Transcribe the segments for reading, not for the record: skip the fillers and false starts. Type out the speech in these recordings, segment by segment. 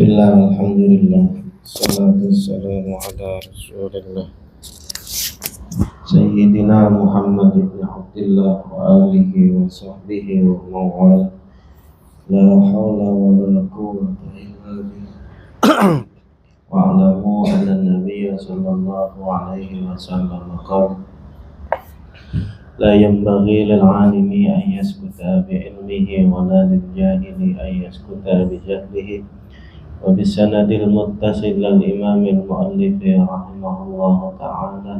Bismillah, alhamdulillah, salatu wassalamu ala rasulillah Sayyidina Muhammad ibn Abdullah wa alihi wa sahbihi wa mawala La hawla wa la quwwata illa billah Wa'alamu anna nabiyya sallallahu alaihi wa sallam qala La yanbaghi lil alimi an yaskuta bi ilmihi wa la lil jahili an yaskuta bi jahlihi وبالسند المتصل للإمام المؤلف رحمه الله تعالى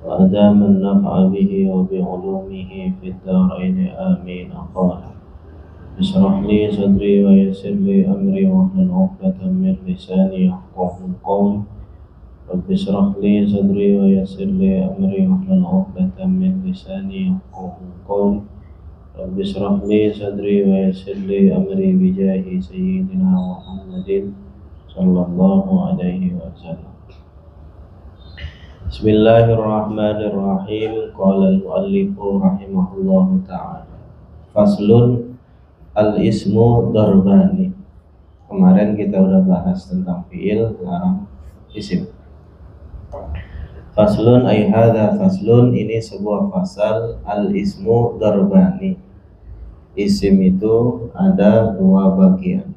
وأدام النفع به وبعلومه في الدارين آمين قال اشرح لي صدري ويسر لي أمري واحلل عقدة من لساني يفقهوا قولي رب اشرح لي صدري ويسر لي أمري واحلل عقدة من لساني يفقهوا قولي رب اشرح لي صدري ويسر لي أمري بجاه سيدنا محمد صلى الله عليه وسلم بسم الله الرحمن الرحيم قال المؤلف رحمه الله تعالى فصل al-ismu darbani. Kemarin kita udah bahas tentang fiil, sekarang isim. Faslun ay hadza faslun, ini sebuah fasal. Al-ismu darbani, isim itu ada dua bagian,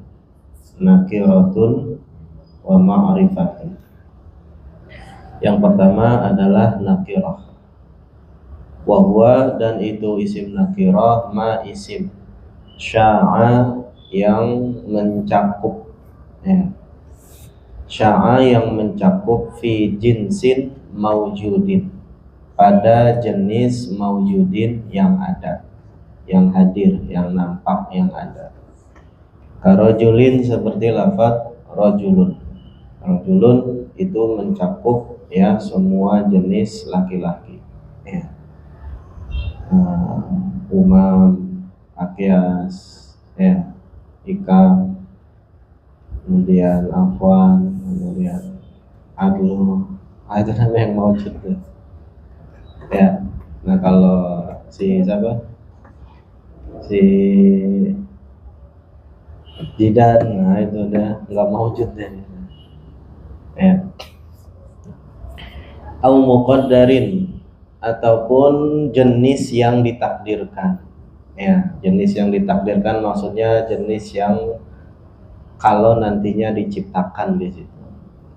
nakiratun wa ma'rifatun. Yang pertama adalah nakirah, wa huwa, dan itu isim nakirah, ma isim sya'a, yang mencakup, sya'a yang mencakup fi jinsin maujudin, pada jenis maujudin yang ada, yang hadir, yang nampak, yang ada. Karojulin, seperti lafaz rojulun. Rojulun itu mencakup ya semua jenis laki-laki. Ya. Umam, Akyas, ya, Ikam, kemudian Afwan, kemudian Adlu. Itu namanya yang maujud ya. Nah kalau si siapa? Si Jidan, nah itu udah nggak maujud deh ya. Au muqaddarin, ataupun jenis yang ditakdirkan ya. Jenis yang ditakdirkan maksudnya jenis yang kalau nantinya diciptakan di situ.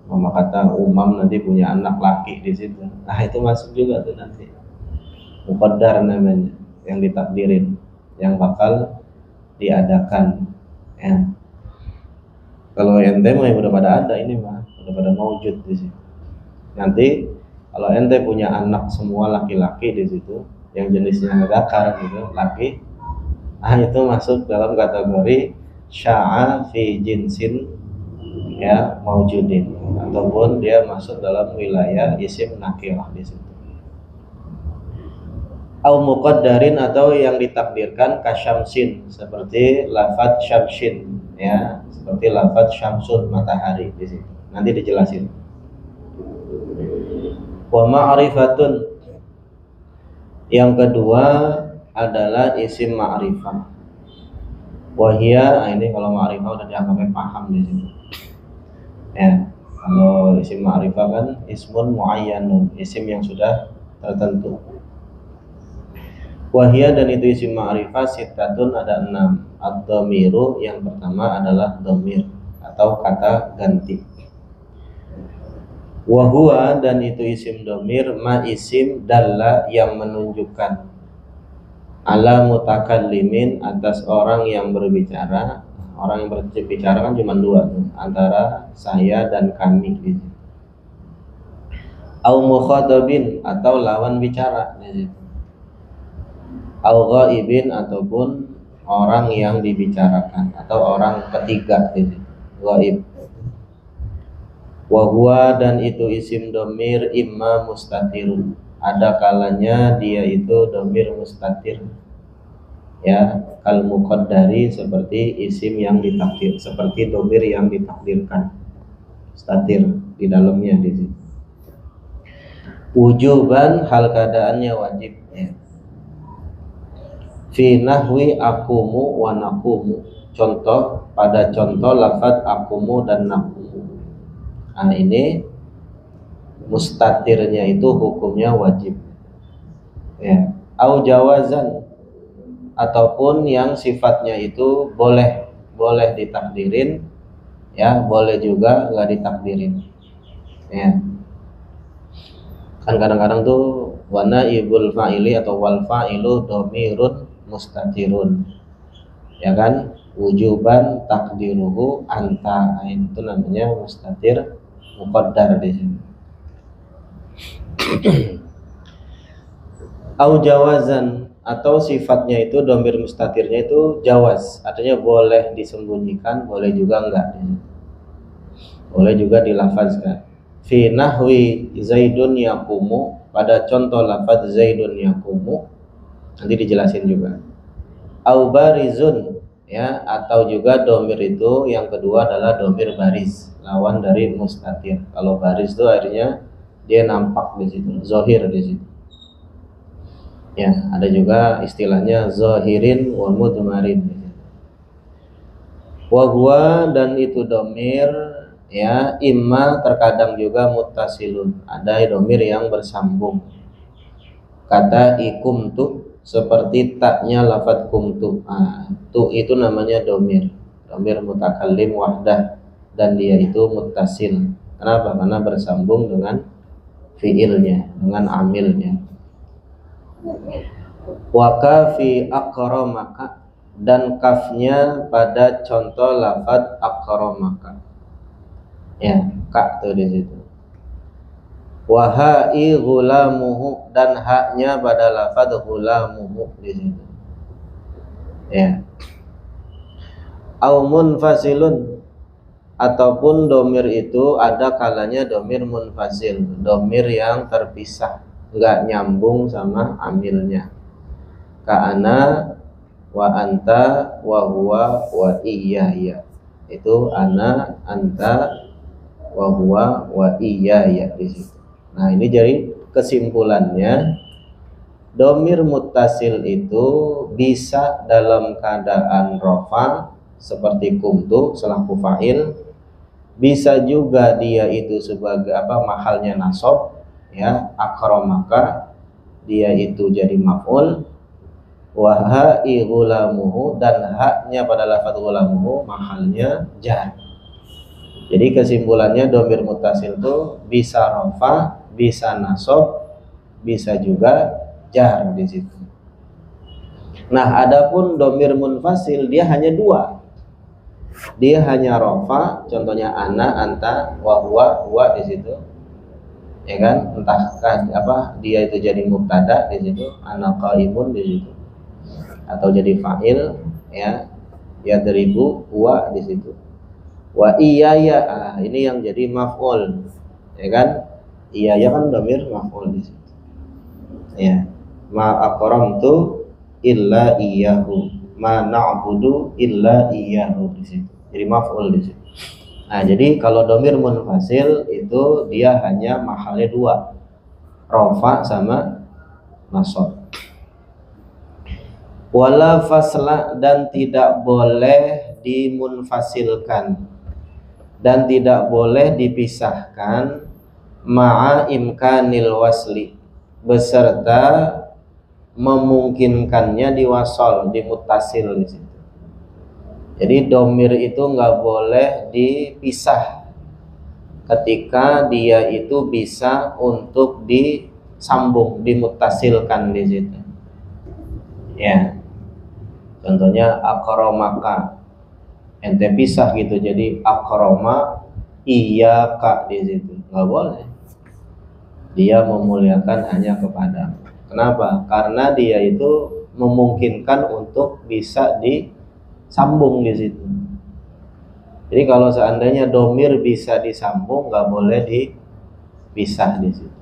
Mama kata Umam nanti punya anak laki di situ, nah itu masuk juga tuh nanti. Muqaddar namanya, yang ditakdirin, yang bakal diadakan ya. Kalau ente mah udah pada ada, ini mah udah pada maujud di situ. Nanti kalau ente punya anak semua laki-laki di situ, yang jenisnya dzakar gitu, laki, nah itu masuk dalam kategori sya'a fi jinsin ya maujudin, ataupun dia masuk dalam wilayah isim nakirah di situ. Au muqaddarin, atau yang ditakdirkan kasyamsin, seperti lafaz syamsin ya, seperti lafaz syamsun, matahari di situ. Nanti dijelasin. Wa ma'rifatun, yang kedua adalah isim ma'rifah. Wahia, ini kalau ma'rifah udah dianggapnya paham di situ. Ya, kalau isim ma'rifah kan ismun muayyanun, isim yang sudah tertentu. Wahia, dan itu isim ma'rifah sittatun, ada 6. Ad-dhamiru, yang pertama adalah dhamir atau kata ganti. Wahua, dan itu isim dhamir ma isim dalla, yang menunjukkan ala mutakallimin, atas orang yang berbicara. Orang yang berbicara kan cuma dua tuh, antara saya dan kami gitu. Au mukhatabin, atau lawan bicara di situ. Au ghaibin, ataupun orang yang dibicarakan atau orang ketiga di situ, ghaib. Wa huwa, dan itu isim dhamir imma mustatirun, ada kalanya dia itu dhamir mustatir ya, kal muqaddari, seperti isim yang ditakdir, seperti dhamir yang ditakdirkan, mustatir di dalamnya di situ. Wujuban, hal keadaannya wajib ya. Fi nahwi akumu wa nakumu. Contoh, pada contoh lafaz akumu dan nakumu. Nah ini mustatirnya itu hukumnya wajib. Ya. Au jawazan, ataupun yang sifatnya itu boleh ditakdirin, ya boleh juga nggak ditakdirin. Ya. Kan kadang-kadang tuh wana ibul fa'ili atau wal fa'ilu domirun mustatirun, ya kan, wujuban takdiruhu anta, itu namanya mustatir muqaddar di sini. Au jawazan, atau sifatnya itu domir mustatirnya itu jawaz, artinya boleh disembunyikan, boleh juga enggak, boleh juga dilafazkan. Fi nahwi zaidun yaqumu, pada contoh lafaz zaidun yaqumu nanti dijelasin juga. Au barizun, ya, atau juga domir itu yang kedua adalah domir baris, lawan dari mustatir. Kalau baris itu artinya dia nampak di situ, zohir di situ. Ya, ada juga istilahnya zahirin wa mudmarin. Wa huwa, dan itu domir, ya, imma terkadang juga muttasilun, ada domir yang bersambung. Kata ikumtu, seperti taknya lafadz kumtu. Tu itu namanya domir mutakallim wahdah, dan dia itu muttasil. Kenapa? Karena bersambung dengan fiilnya, dengan amilnya. Wa kafi akramaka, dan kafnya pada contoh lafadz akramaka. Ya, kak tuh di situ. Wa ha'i ghulamuhu, dan haknya pada lafadz ghulamuhu di situ. Ya. Au munfasilun, ataupun domir itu ada kalanya domir munfasil, domir yang terpisah, enggak nyambung sama amilnya. Ka'ana wa anta wa huwa wa iyaya, itu ana, anta, wa huwa wa iyaya di situ. Nah ini jadi kesimpulannya, domir muttasil itu bisa dalam keadaan rofa seperti kumtu selaku fa'il, bisa juga dia itu sebagai mahalnya nasab, ya, akramaka dia itu jadi maf'ul, wa ha'i ghulamuhu, dan haknya pada lafadz ghulamuhu mahalnya jar. Jadi kesimpulannya domir muttasil itu bisa rofa, bisa nasab, bisa juga jar di situ. Nah, adapun domir munfasil dia hanya dua. Dia hanya rofa, contohnya ana, anta, wa huwa di situ. Ya kan? Entah dia itu jadi mubtada di situ, ana qaimun di situ. Atau jadi fa'il, ya. Yadribu huwa di situ. Wa iyaya, ini yang jadi maf'ul, ya kan? Iyaya kan domir maf'ul di situ. Ya. Ma akramtu illa iyyahu, ma na'budu illa iyyahu di situ. Jadi maf'ul di situ. Nah, jadi kalau domir munfasil itu dia hanya mahalnya dua, rofa sama nasab. Wala fasla, dan tidak boleh dimunfasilkan dan tidak boleh dipisahkan ma'a imkanil wasli, beserta memungkinkannya diwasol, dimuttasil di situ. Jadi domir itu nggak boleh dipisah ketika dia itu bisa untuk disambung, dimuttasilkan di situ. Ya. Contohnya akramaka, ente pisah gitu, jadi akrama iyyaka di situ, nggak boleh. Dia memuliakan hanya kepadamu. Kenapa? Karena dia itu memungkinkan untuk bisa disambung di situ. Jadi kalau seandainya domir bisa disambung, nggak boleh dipisah di situ.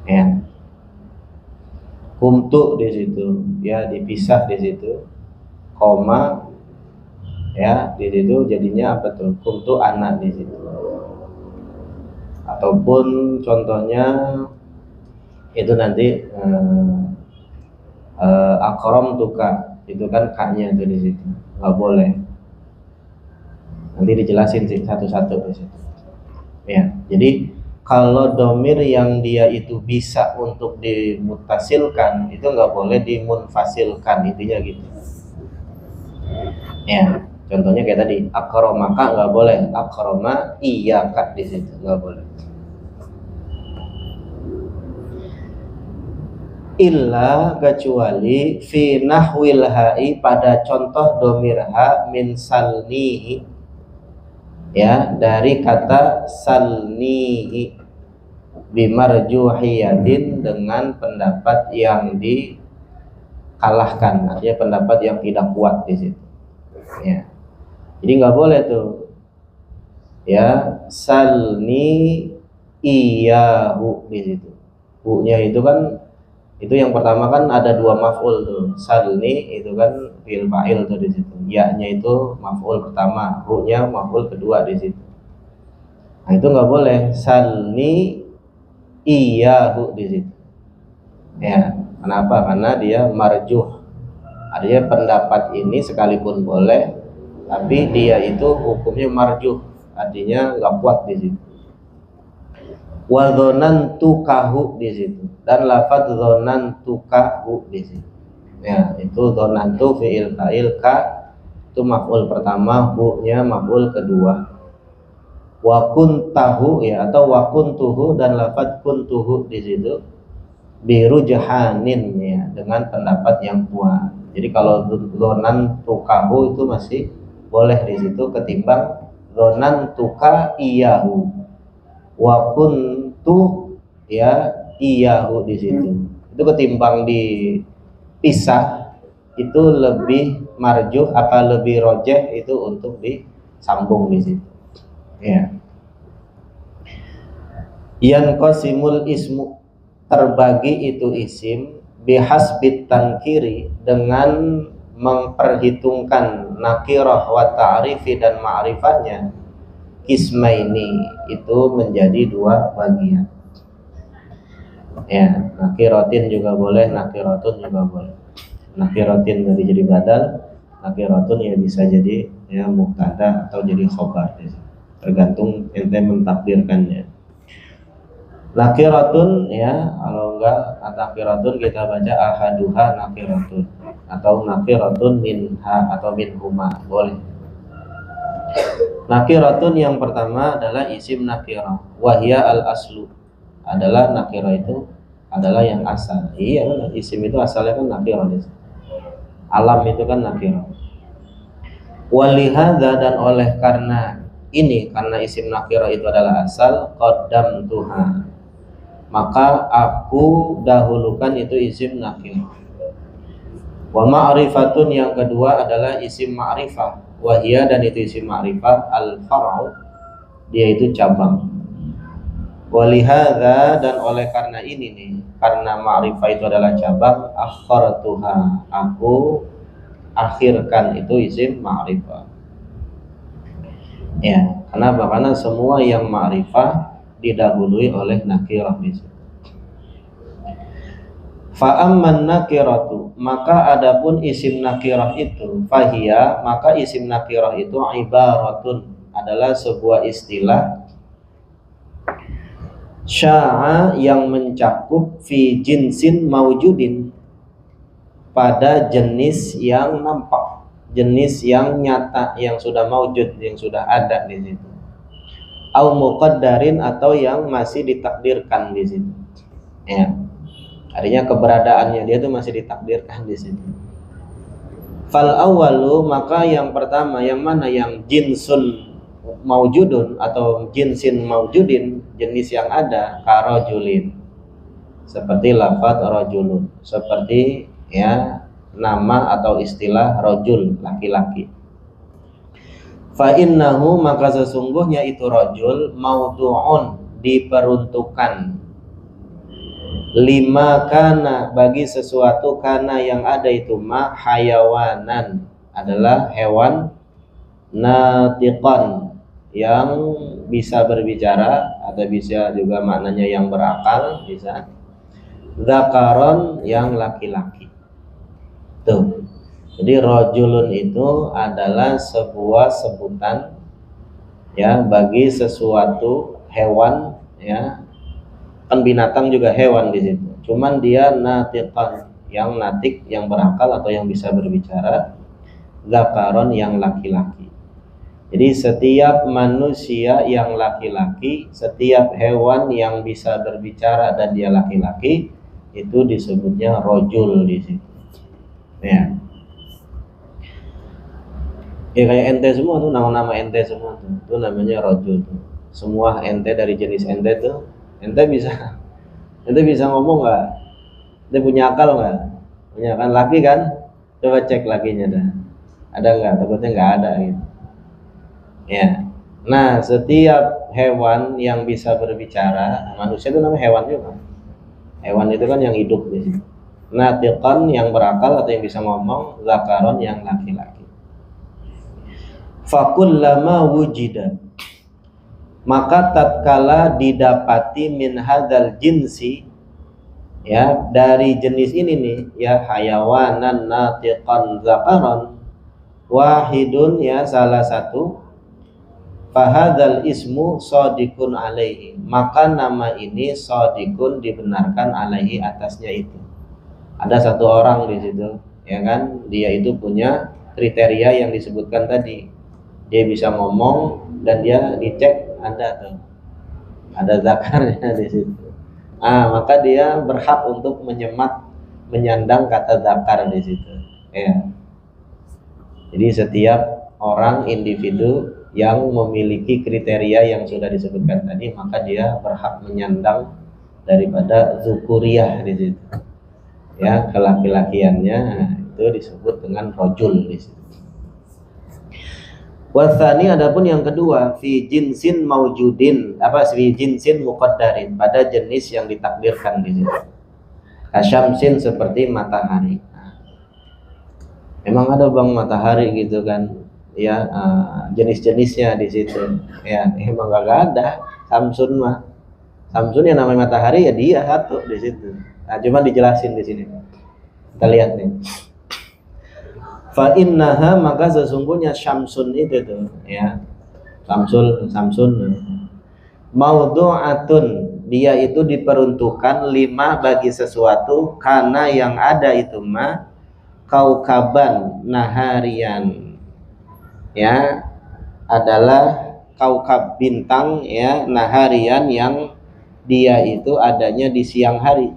Ya. Kumtu di situ, ya, dipisah di situ, koma, ya, di situ jadinya apa tuh? Kumtu anak di situ. Ataupun contohnya itu nanti akrom tuka, itu kan kaknya itu di situ, nggak boleh. Nanti dijelasin sih satu-satu di situ. Ya, jadi kalau domir yang dia itu bisa untuk dimutasilkan itu nggak boleh dimunfasilkan, intinya gitu. Ya, contohnya kayak tadi akromaka nggak boleh, akroma iyaka di situ nggak boleh. Illa kecuali fi nahwil ha'i, pada contoh domir ha min salnihi, ya, dari kata salnihi, bimarjuhiyatin, dengan pendapat yang dikalahkan, artinya pendapat yang tidak kuat di situ. Ya, jadi nggak boleh tuh, ya, salni iyahu di situ. Bu-nya itu kan, itu yang pertama kan ada dua maf'ul tuh. Salni itu kan fi'il fa'il tuh di situ. Ya-nya itu maf'ul pertama, bu-nya maf'ul kedua di situ. Nah, itu nggak boleh salni iyahu di situ. Ya, kenapa? Karena dia marjuh. Artinya pendapat ini sekalipun boleh, tapi dia itu hukumnya marjuh, artinya nggak kuat di situ. Wa dzanantukahu di situ, dan lafaz dzanantukahu di situ. Ya, itu dzanantu fi'il fa'il, ka itu maf'ul pertama, hu-nya maf'ul kedua. Wa kuntahu, ya, atau wa kuntuhu, dan lafaz kuntuhu di situ birujhanin, ya, dengan pendapat yang kuat. Jadi kalau dzanantukahu itu masih boleh di situ ketimbang dzanantuka iyahu. Wa kuntu, ya, iyahu di situ. Itu ketimbang dipisah itu lebih marjuh, apa lebih rojeh itu untuk disambung di situ. Ya. Yanqasimul ismu, terbagi itu isim, bihasbit tankiri, dengan memperhitungkan nakirah wa ta'rifi dan ma'rifahnya, kismaini, itu menjadi dua bagian. Ya, nakiratin juga boleh, nakiratun juga boleh. Nakiratin jadi badal, nakiratun ya bisa jadi, ya, mubtada atau jadi khobar, tergantung ente mentakdirkannya. Nakiratun, ya, kalau enggak nakiratun kita baca ahaduha nakiratun, atau nakiratun minha atau minhuma, boleh. Nakiratun yang pertama adalah isim nakirah, wahya al aslu, adalah nakirah itu adalah yang asal. Iya, isim itu asalnya kan nakirah, alam itu kan nakirah. Walihada, dan oleh karena ini, karena isim nakirah itu adalah asal, qaddamtuha, maka aku dahulukan itu isim nakirah. Wa ma'rifatun yang kedua adalah isim ma'rifah, wahia, dan itu isim ma'rifah al-far'u, dia itu cabang. Walihada, dan oleh karena ini nih, karena ma'rifah itu adalah cabang, akhartuha, aku akhirkan itu isim ma'rifah. Ya, kenapa? Karena semua yang ma'rifah didahului oleh nakirah di situ. Fa'amman nakiratu, maka adapun isim nakirah itu, fahiyya, maka isim nakirah itu ibaratun, adalah sebuah istilah sya'a, yang mencakup fi jinsin maujudin, pada jenis yang nampak, jenis yang nyata, yang sudah maujud, yang sudah ada di situ. Au muqaddarin, atau yang masih ditakdirkan di situ. Ya. Artinya keberadaannya dia itu masih ditakdirkan di situ. Fal awalu, maka yang pertama, yang mana? Yang jinsun maujudun atau jinsin maujudin, jenis yang ada, karojulin, seperti lafaz rojulun, seperti, ya, nama atau istilah rojul, laki-laki. Fa innahu, maka sesungguhnya itu rojul, maudu'un, diperuntukkan, lima kana, bagi sesuatu, kana yang ada itu ma hayawanan, adalah hewan, natiqan, yang bisa berbicara, atau bisa juga maknanya yang berakal, bisa dzakaron, yang laki-laki. Tuh. Jadi rojulun itu adalah sebuah sebutan ya bagi sesuatu hewan ya, kan binatang juga hewan di situ. Cuman dia natiqan, yang natik, yang berakal atau yang bisa berbicara, zakaron yang laki-laki. Jadi setiap manusia yang laki-laki, setiap hewan yang bisa berbicara dan dia laki-laki, itu disebutnya rojul di situ. Ya. Ya kayak ente semua tuh, nama-nama ente semua tuh, itu namanya rojul tuh. Semua ente dari jenis ente tuh, ente bisa ngomong nggak? Ente punya akal nggak? Punya kan laki kan? Coba cek lakinya dah. Ada nggak? Takutnya nggak ada gitu. Ya. Nah, setiap hewan yang bisa berbicara, manusia itu namanya hewan juga. Hewan itu kan yang hidup di situ. Natiqan yang berakal atau yang bisa ngomong, zakaron yang laki-laki. Fakullama wujida, maka tatkala didapati min hadzal jinsi ya dari jenis ini nih ya, hayawanan natiqan zakaron wahidun ya salah satu, fahadzal ismu shadiqun alaihi, maka nama ini shadiqun dibenarkan alaihi atasnya itu. Ada satu orang di situ ya kan, dia itu punya kriteria yang disebutkan tadi. Dia bisa ngomong dan dia dicek ada zakarnya di situ. Maka dia berhak untuk menyandang kata zakar di situ. Ya. Jadi setiap orang individu yang memiliki kriteria yang sudah disebutkan tadi, maka dia berhak menyandang daripada zukuriyah di situ. Ya, kelaki-lakiannya itu disebut dengan rojul di situ. Wasani adapun yang kedua, fi jinsin maujudin, fi jinsin muqaddarin, pada jenis yang ditakdirkan di situ. Kasyamsin seperti matahari. Emang ada bang matahari gitu kan? Ya, jenis-jenisnya di situ. Ya, emang gak ada. Samsun yang namanya matahari ya dia satu di situ. Nah, cuma dijelasin di sini. Kita lihat nih. Fa innaha, maka sesungguhnya syamsun itu tuh ya, samsun maudhu'atun, dia itu diperuntukkan lima bagi sesuatu, karena yang ada itu mah kaukaban naharian ya, adalah kaukab bintang ya, naharian yang dia itu adanya di siang hari.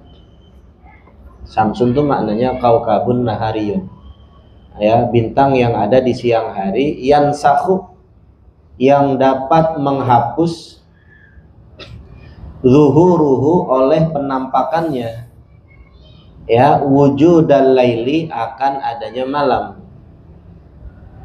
Samsun itu maknanya kaukabun nahariyun ya, bintang yang ada di siang hari, yang sahu, yang dapat menghapus zuhuruhu, oleh penampakannya ya, wujudal laili, akan adanya malam.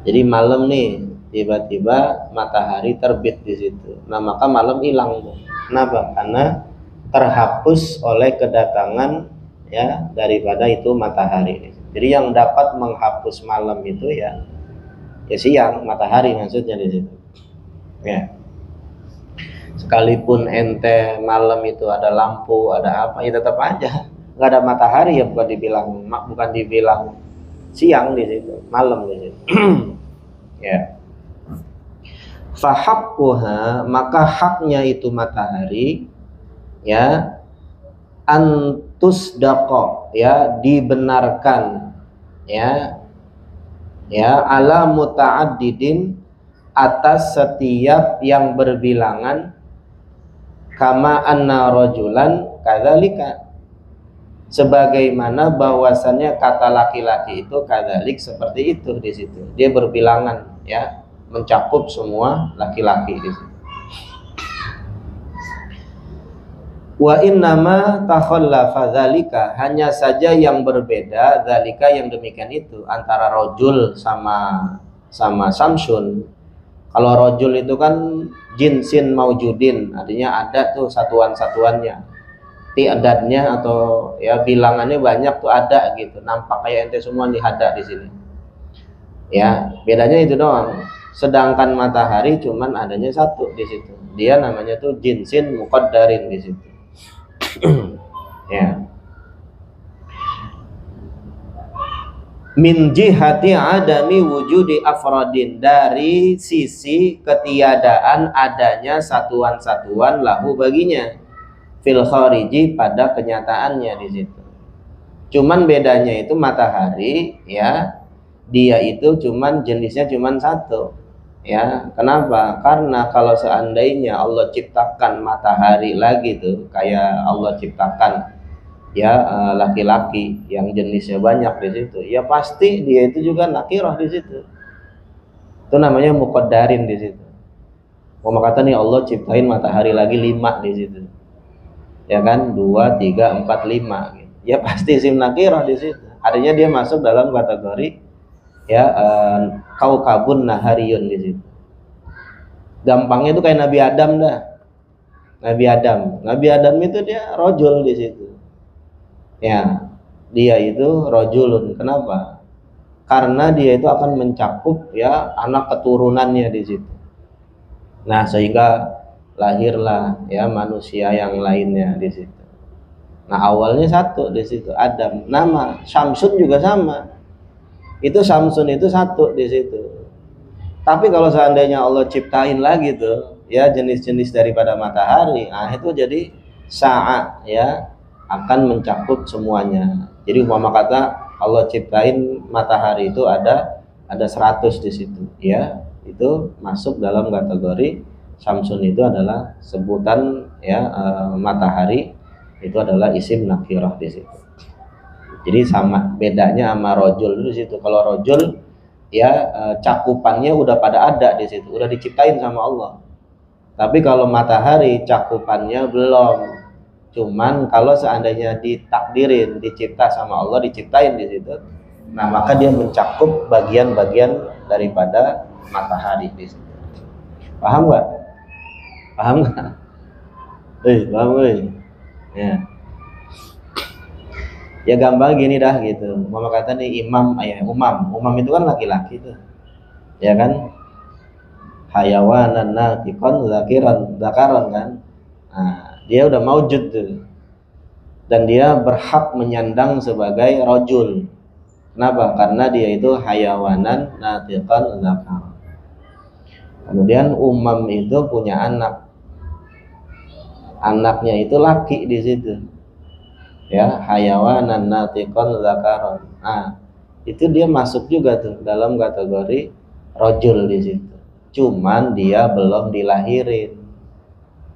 Jadi malam nih tiba-tiba matahari terbit di situ, nah maka malam hilang. Kenapa? Karena terhapus oleh kedatangan ya daripada itu matahari. Jadi yang dapat menghapus malam itu ya siang, matahari maksudnya di situ. Ya. Sekalipun ente malam itu ada lampu, ada apa, ya tetap aja nggak ada matahari ya, bukan dibilang siang di situ, malam di situ. Ya. Fahaqquha, maka haknya itu matahari ya, antus daqo ya, dibenarkan ya ala muta'addidin, atas setiap yang berbilangan, kama anna rajulan kadzalika, sebagaimana bahwasannya kata laki-laki itu kadzalik, seperti itu di situ, dia berbilangan ya, mencakup semua laki-laki di situ. Wa innama takhallafa dzalika, hanya saja yang berbeda dzalika, yang demikian itu, antara rojul sama samsun. Kalau rojul itu kan jinsin maujudin, artinya ada tuh satuan-satuannya, tiadadnya atau ya bilangannya banyak tuh, ada gitu, nampak kayak ente semua dihada di sini. Ya, bedanya itu doang. Sedangkan matahari cuman adanya satu di situ. Dia namanya tuh jinsin muqaddarin di situ. Ya. min jihati adami wujudi afrodin, dari sisi ketiadaan adanya satuan-satuan lahu baginya, fil khariji pada kenyataannya di situ. Cuman bedanya itu matahari ya, dia itu cuman jenisnya cuman satu ya. Kenapa? Karena kalau seandainya Allah ciptakan matahari lagi tuh, kayak Allah ciptakan ya laki-laki yang jenisnya banyak di situ, ya pasti dia itu juga nakirah di situ. Itu namanya muqaddarin di situ. Mau kata nih Allah ciptain matahari lagi 5 di situ, ya kan, 2, 3, 4, 5 gitu. Ya pasti isim nakirah di situ. Artinya dia masuk dalam kategori ya kaukabun nahariyun di situ. Gampangnya itu kayak Nabi Adam dah. Nabi Adam itu dia rojul di situ. Ya, dia itu rojulun. Kenapa? Karena dia itu akan mencakup ya anak keturunannya di situ. Nah, sehingga lahirlah ya manusia yang lainnya di situ. Nah, awalnya satu di situ Adam. Nama Syamsun juga sama. Itu Syamsun itu satu di situ. Tapi kalau seandainya Allah ciptain lagi tuh ya jenis-jenis daripada matahari, nah itu jadi sa'a ya, akan mencakup semuanya. Jadi umpama kata Allah ciptain matahari itu ada 100 di situ ya, itu masuk dalam kategori Syamsun. Itu adalah sebutan ya matahari, itu adalah isim nakirah di situ. Jadi sama bedanya sama rojul di situ. Kalau rojul ya cakupannya udah pada ada di situ, udah diciptain sama Allah. Tapi kalau matahari cakupannya belum. Cuman kalau seandainya ditakdirin, dicipta sama Allah, diciptain di situ, nah maka dia mencakup bagian-bagian daripada matahari di situ. Paham nggak? Paham nggak? Paham ya. Ya gampang gini dah gitu. Mama kata nih umam itu kan laki-laki tuh, ya kan? Hayawanan natikon zakaron kan. Nah, dia udah maujud tuh, dan dia berhak menyandang sebagai rojul. Kenapa? Karena dia itu hayawanan natiqan zakar. Kemudian umam itu punya anaknya itu laki di situ ya, hayawanan natiqan zakaron. Nah, itu dia masuk juga tuh dalam kategori rojul di situ. Cuman dia belum dilahirin.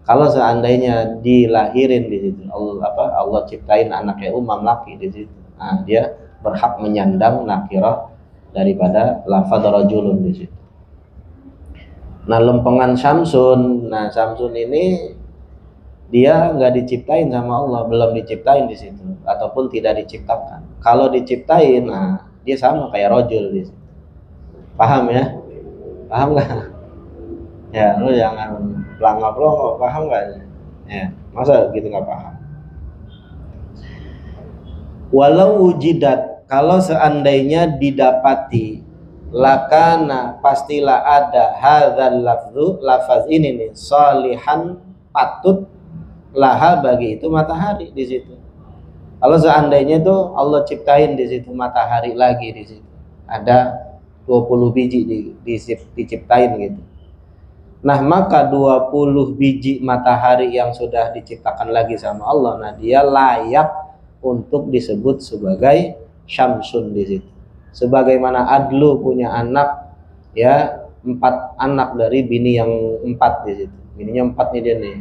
Kalau seandainya dilahirin di situ, Allah ciptain anaknya umam laki di situ, nah dia berhak menyandang nakirah daripada lafadz rajulun di situ. Nah, lempengan Syamsun, nah Syamsun ini dia nggak diciptain sama Allah, belum diciptain di situ, ataupun tidak diciptakan. Kalau diciptain, nah dia sama kayak rajul di situ. Paham ya? Paham nggak? Ya, lu jangan pelangap-pelongok, paham nggak? Ya, masa gitu nggak paham? Walau wujidat, kalau seandainya didapati, lakana pastilah ada hadzal lafzu, lafaz ini nih, salihan patut laha bagi itu matahari di situ. Kalau seandainya tuh Allah ciptain di situ matahari lagi di situ, ada 20 biji diciptain gitu. Nah, maka 20 biji matahari yang sudah diciptakan lagi sama Allah, nah dia layak untuk disebut sebagai Syamsun di situ. Sebagaimana Adlu punya anak ya, 4 anak dari bini yang 4 di situ. Bininya 4 nih dia nih.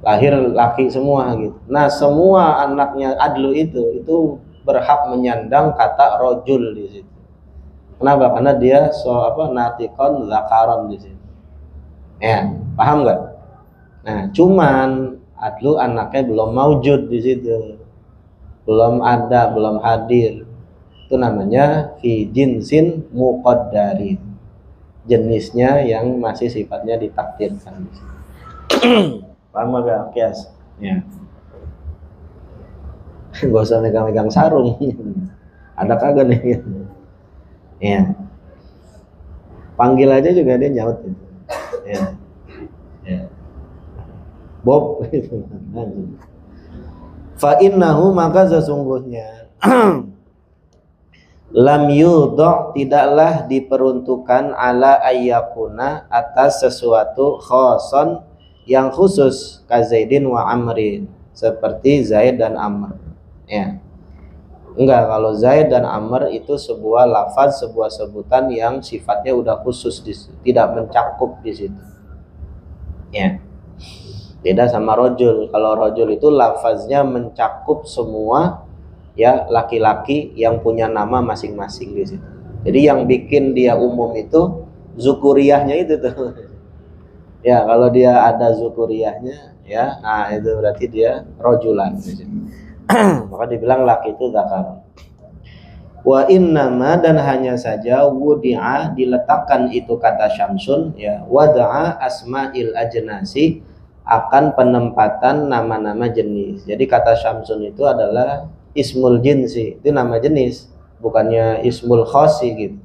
Lahir laki semua gitu. Nah, semua anaknya Adlu itu berhak menyandang kata rojul di situ. Kenapa? Karena dia natiqon zakaron di situ. Ya, paham nggak? Nah, cuman Adlu anaknya belum maujud di situ, belum ada, belum hadir. Itu namanya fi jinsin muqaddarin, jenisnya yang masih sifatnya ditakdirkan. Paham nggak, Kias? Ya. Gak usah megang-megang sarung. Ada kagak nih? Ya. Panggil aja juga dia nyaut gitu. Ya. Bob gitu. Fa innahu, maka sesungguhnya lam yudha tidaklah diperuntukkan ala ayyakuna atas sesuatu khoson yang khusus ka Zaidin wa Amrin seperti Zaid dan Amr ya. Enggak, kalau Zaid dan Amr itu sebuah lafaz, sebuah sebutan yang sifatnya udah khusus tidak mencakup di situ ya. Beda sama rojul. Kalau rojul itu lafaznya mencakup semua ya laki-laki yang punya nama masing-masing di situ. Jadi yang bikin dia umum itu zukuriyahnya itu tuh. Ya, kalau dia ada zukuriyahnya ya, nah itu berarti dia rojulan di situ. Maka dibilang laki itu zakar. Wa innama dan hanya saja wudi'a diletakkan itu kata syamsun ya, wada'a asma'il ajnasi akan penempatan nama-nama jenis. Jadi kata syamsun itu adalah ismul jinsi, itu nama jenis, bukannya ismul khosi gitu,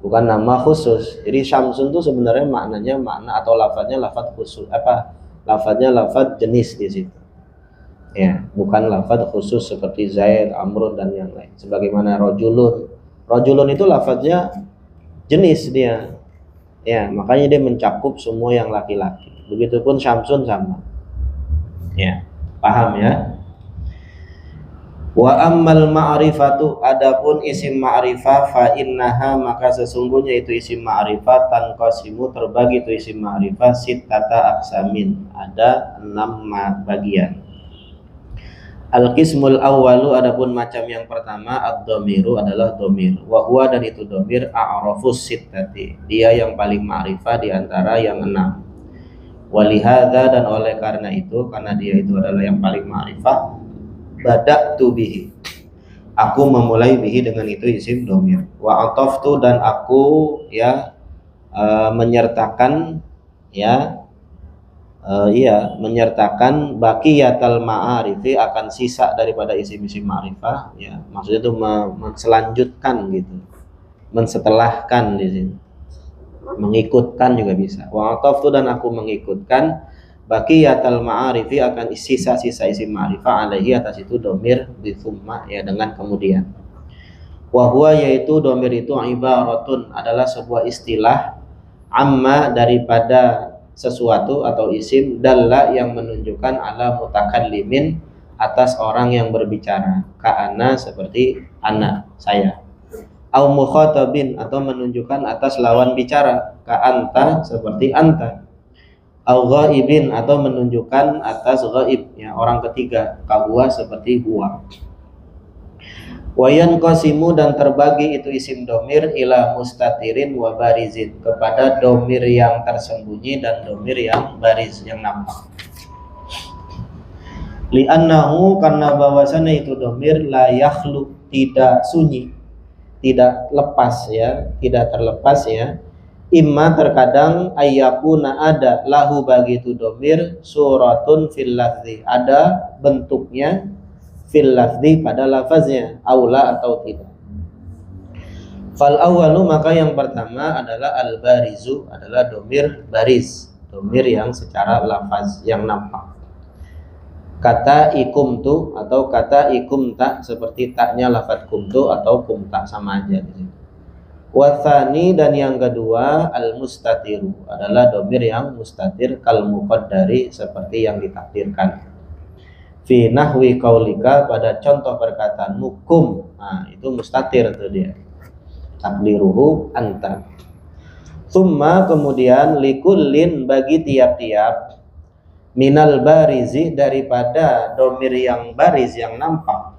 bukan nama khusus. Jadi syamsun itu sebenarnya maknanya makna atau lafadznya lafadz khusus, lafadznya lafadz jenis di situ ya, bukan lafadz khusus seperti Zaid, Amrun dan yang lain. Sebagaimana rojulun itu lafadznya jenis dia ya, makanya dia mencakup semua yang laki-laki. Begitupun syamsun sama ya, paham ya. Wa ammal ma'rifatu adapun isim ma'rifah fa innaha maka sesungguhnya itu isim ma'rifah tanqasimu terbagi itu isim ma'rifah sittata aqsamin, ada 6 bagian. Al-qismul awwalu adapun macam yang pertama ad-dhamiru adalah dhamir. Wa huwa dan itu dhamir a'rafus sittati. Dia yang paling ma'rifah di antara yang 6. Walihada dan oleh karena itu karena dia itu adalah yang paling ma'rifah bada'tu bihi. Aku memulai bihi dengan itu isim dhamir. Wa ataftu dan aku ya menyertakan ya menyertakan baqiyatal ma'arifi akan sisa daripada isim-isim ma'rifah ya, maksudnya itu selanjutkan gitu, mensetelahkan di sini, mengikutkan juga bisa. Wa ataftu dan aku mengikutkan baqiyatal ma'arifi akan sisa-sisa isim ma'rifah alaihi atas itu dhamir bi tsumma ya, dengan kemudian. Wa huwa yaitu dhamir itu ibaratun adalah sebuah istilah amma daripada sesuatu atau isim dalla yang menunjukkan ala mutakallimin atas orang yang berbicara, ka'ana seperti ana saya, au mukhatabin atau menunjukkan atas lawan bicara, ka'anta seperti anta, au ghaibin atau menunjukkan atas ghaib ya, orang ketiga, kahuwa seperti huwa. Wayan qasimu dan terbagi itu isim domir ila mustatirin wa barizin kepada domir yang tersembunyi dan domir yang bariz yang nampak. Li'annahu karena bahwasannya itu domir la yakhlu tidak sunyi, tidak lepas ya, tidak terlepas ya. Imma terkadang ayyakuna ada lahu bagi itu domir suratun fil lafzi, ada bentuknya fil lafzi pada lafaznya, aula atau tidak. Fal awalu maka yang pertama adalah al barizu adalah domir baris, domir yang secara lafaz yang nampak. Kata ikumtu atau kata ikumta seperti taknya lafaz kumtu atau kumta sama aja di sini. Wathani dan yang kedua al mustatiru adalah domir yang mustatir kal muqaddari seperti yang ditakdirkan. Fi nahwi qaulika pada contoh perkataan mukum, nah itu mustatir tuh dia, takdiruhu anta. Summa kemudian likullin bagi tiap-tiap minal barizi daripada domir yang bariz yang nampak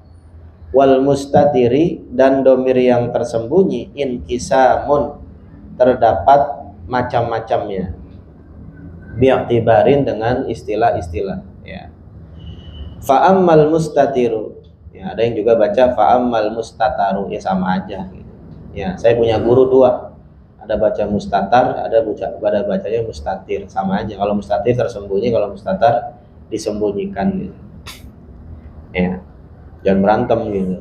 wal mustatiri dan domir yang tersembunyi inkisamun terdapat macam-macamnya bi'tibarin dengan istilah-istilah ya. Fa'ammal mustatiru ya, ada yang juga baca fa'ammal mustataru ya, sama aja gitu. Ya, saya punya guru dua, ada baca mustatar, ada bacanya mustatir, sama aja. Kalau mustatir tersembunyi, kalau mustatar disembunyikan gitu. Ya, jangan berantem gitu.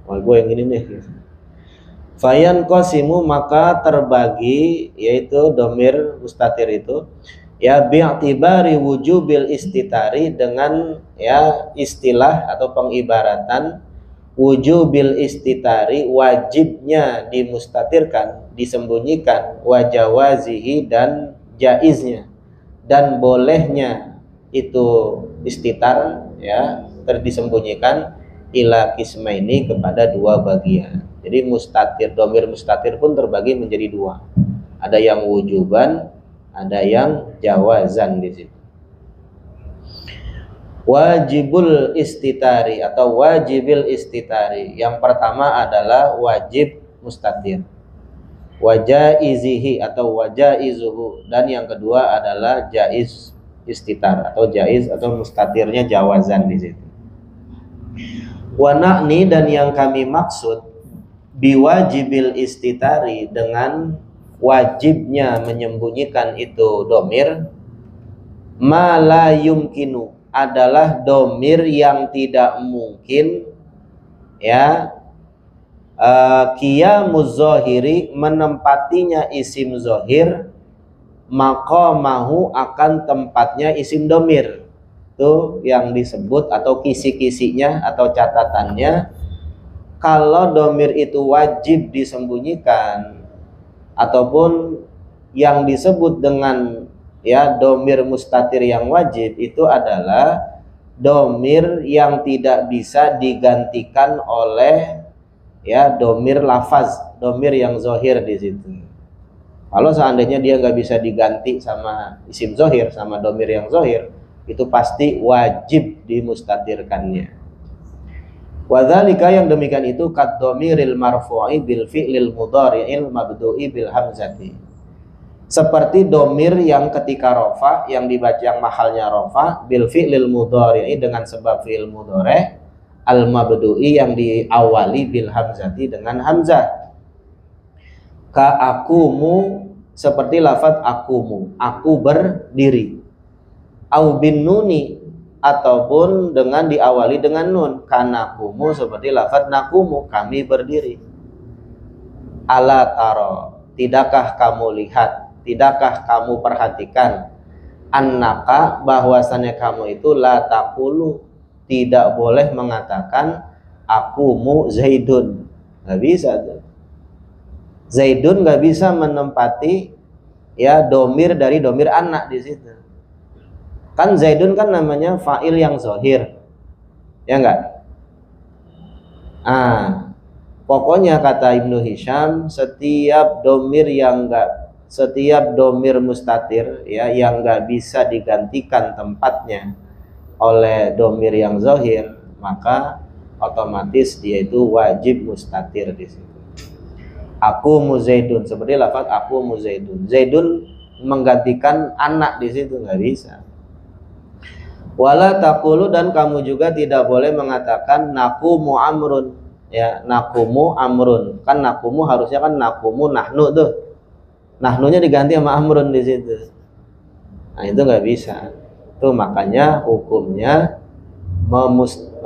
Wah, gue yang ini nih gitu. Fayan qasimu maka terbagi yaitu domir mustatir itu ya bi'tibari wujubil istitari dengan ya istilah atau pengibaratan wujubil istitari, wajibnya dimustatirkan, disembunyikan, wajawazihi, dan jaiznya dan bolehnya itu istitar, ya, disembunyikan, ila kismaini, kepada dua bagian. Jadi mustatir, domir mustatir pun terbagi menjadi dua. Ada yang wujuban, ada yang jawazan di situ. Wajibul istitari atau wajibil istitari, yang pertama adalah wajib mustatir. Wajaizihi atau wajaizuhu, dan yang kedua adalah jaiz istitar atau jaiz atau mustatirnya jawazan di situ. Wa na'ni, dan yang kami maksud biwajibil istitari, dengan wajibnya menyembunyikan itu domir, ma la yumkinu, adalah domir yang tidak mungkin, ya, qiyamuz zahiri, menempatinya isim zahir, maqamahu, akan tempatnya isim domir. Itu yang disebut atau kisi-kisinya atau catatannya. Kalau domir itu wajib disembunyikan, ataupun yang disebut dengan, ya, domir mustatir yang wajib, itu adalah domir yang tidak bisa digantikan oleh, ya, domir lafaz, domir yang zohir di situ. Kalau seandainya dia nggak bisa diganti sama isim zohir, sama domir yang zohir, itu pasti wajib dimustatirkannya. Wadzalika, yang demikian itu, kad domiril marfu'i bil fi'lil mudhari'il mabdu'i bil hamzati, seperti domir yang ketika rofa, yang dibaca, yang mahalnya rofa, bil fi'lil mudhari'i, dengan sebab fi'il mudhari', al mabdu'i, yang diawali bil hamzati, dengan hamzah. Ka akumu, seperti lafaz akumu, aku berdiri. Au bin nuni, ataupun dengan diawali dengan nun, kanakumu, seperti lafaz nakumu, kami berdiri. Ala taro, tidakkah kamu lihat, tidakkah kamu perhatikan, annaka, bahwasannya kamu itu, la taqulu, tidak boleh mengatakan akumu zaidun, nggak bisa tuh. Zaidun nggak bisa menempati, ya, domir dari domir anak di situ. Kan Zaidun kan namanya fa'il yang zohir, ya enggak? Pokoknya kata Ibnu Hisham, setiap domir mustatir, ya, yang enggak bisa digantikan tempatnya oleh domir yang zohir, maka otomatis dia itu wajib mustatir di situ. Aku muzaidun, seperti lafaz aku muzaidun. Zaidun menggantikan anak di situ nggak bisa. Wala taqulu, dan kamu juga tidak boleh mengatakan nakumu amrun, ya, nakumu amrun. Kan nakumu harusnya kan nakumu nahnu tuh. Nahnunya diganti sama amrun di situ. Nah, itu nggak bisa. Itu makanya hukumnya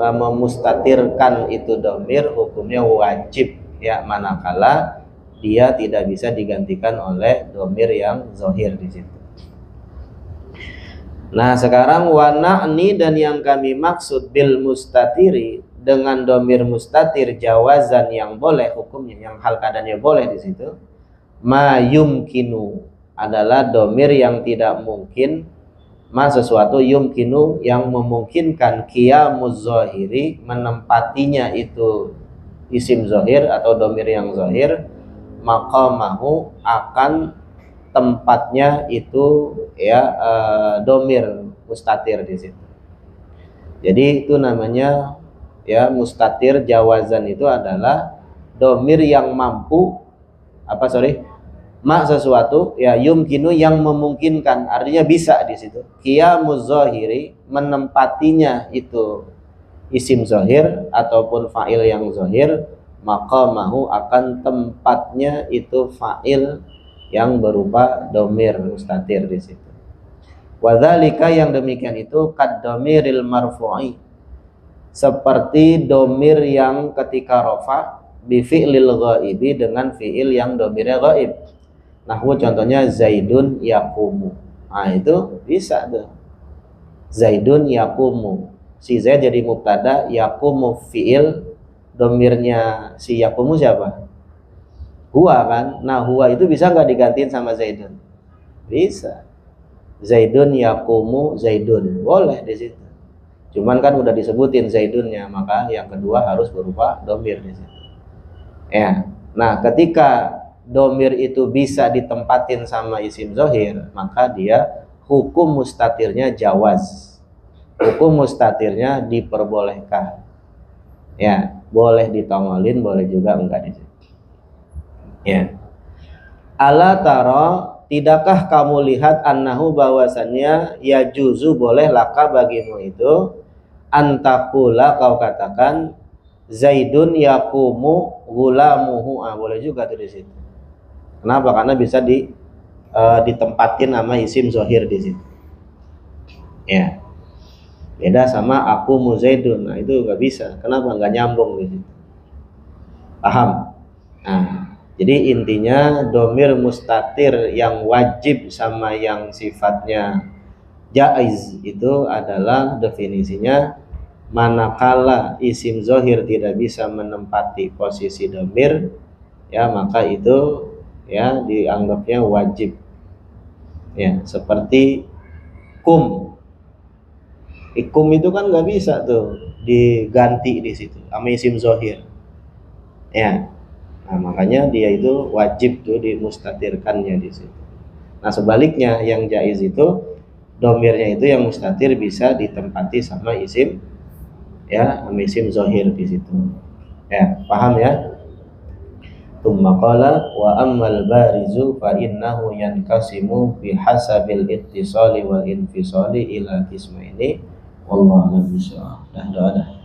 memustatirkan itu domir, hukumnya wajib, ya, manakala dia tidak bisa digantikan oleh domir yang zohir di situ. Nah, sekarang wana'ni, dan yang kami maksud bil mustatiri, dengan domir mustatir jawazan, yang boleh hukumnya, yang hal keadaannya boleh di situ. Ma yumkinu, adalah domir yang tidak mungkin, ma sesuatu, yumkinu, yang memungkinkan, qiyamuz zahiri, menempatinya itu isim zahir atau domir yang zahir, maqamahu, akan tempatnya itu, ya, domir mustatir di situ. Jadi itu namanya, ya, mustatir jawazan itu adalah domir yang mampu, sesuatu, ya, yumkinu, yang memungkinkan, artinya bisa di situ. Qiyamuz zahiri, menempatinya itu isim zahir ataupun fa'il yang zahir, maqamahu, akan tempatnya itu fa'il yang berupa domir mustatir di situ. Wadzalika, yang demikian itu, kad domiril marfu'i, seperti domir yang ketika rofa, bi fi'lil ghaibi, dengan fi'il yang domirnya ghaib. Nahwu contohnya Zaidun yaqumu. Nah, itu bisa tuh. Zaidun yaqumu, si Zaid jadi mubtada, yaqumu fi'il, domirnya si yakumu siapa? Huwa kan. Nah huwa itu bisa nggak digantiin sama Zaidun? Bisa. Zaidun yakumu Zaidun, boleh di situ. Cuman kan udah disebutin Zaidunnya, maka yang kedua harus berupa domir di situ. Ya. Nah ketika domir itu bisa ditempatin sama isim zohir, maka dia hukum mustatirnya jawaz. Hukum mustatirnya diperbolehkan. Ya, boleh ditongolin, boleh juga enggak di situ. Ya. Ala taro, tidakkah kamu lihat annahu bahwasannya ya juzu boleh laka bagimu itu antakula kau katakan Zaidun yakumu gulamuhu, boleh juga tuh di situ. Kenapa? Karena bisa ditempatin nama isim zohir di situ. Ya, beda sama aku Zaidun. Nah itu nggak bisa. Kenapa? Nggak nyambung di situ. Paham? Nah, jadi intinya domir mustatir yang wajib sama yang sifatnya jaiz itu adalah definisinya manakala isim zohir tidak bisa menempati posisi domir, ya maka itu ya dianggapnya wajib. Ya, seperti kum. Ikum itu kan nggak bisa tuh diganti di situ sama isim zohir. Ya, nah makanya dia itu wajib tuh dimustatirkannya di situ. Nah sebaliknya yang jaiz itu domirnya itu yang mustatir bisa ditempati sama isim, ya sama isim zohir di situ. Ya, paham ya? Tsumma qala wa ammal barizu fa innahu yankasimu bihasabil ittisali wal infisali ila qismaini wallahu a'lam bishawab. Dah.